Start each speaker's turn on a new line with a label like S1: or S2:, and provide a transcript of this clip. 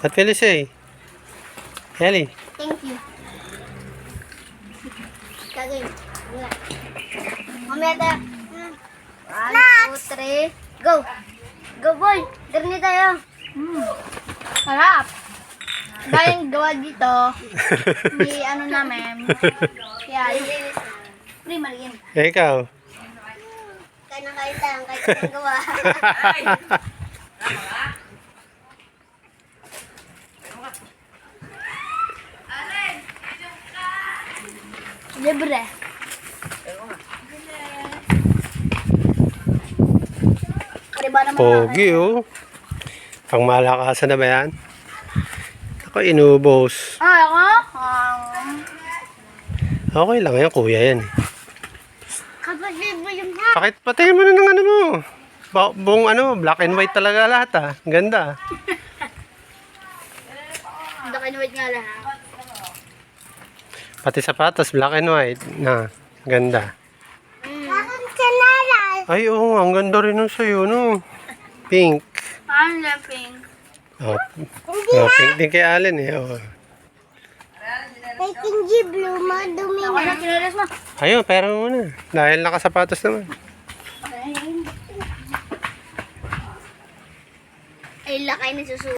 S1: What will you say? Ellie?
S2: Thank you. Kagay. Mamaya tayo. 1, 2, 3. Go! Go boy! Dirni tayo.
S3: Sarap. Dahil gawa dito, may ano namin. Yan. Pre, maliin.
S1: Ikaw?
S2: Kaya na kayo tayo. Kahit anong gawa.
S3: Libre. Diba naman
S1: Pogi, oh. Pang malakasan na ba yan? Ako, inubos.
S3: ako?
S1: Okay lang yan, kuya yan.
S2: Kapatid mo yung
S1: Pakit, patayin mo na ng ano mo. Buong ano, black and white talaga lahat ah. Ganda.
S3: Black and white nga lahat.
S1: Pati sapatos, black and white. Na, ganda.
S2: Bakit sanaral?
S1: Ay, oo, ang ganda rin nun sa'yo, no? Pink.
S3: Paano na pink?
S1: Oh, pink din kay Allen eh. Oh.
S2: May tinggi blue mo. Dumi
S3: Ako na,
S2: na.
S3: kinalas mo.
S1: Ayun, pera mo muna. Dahil nakasapatos naman.
S2: Ay, lakay na susunod.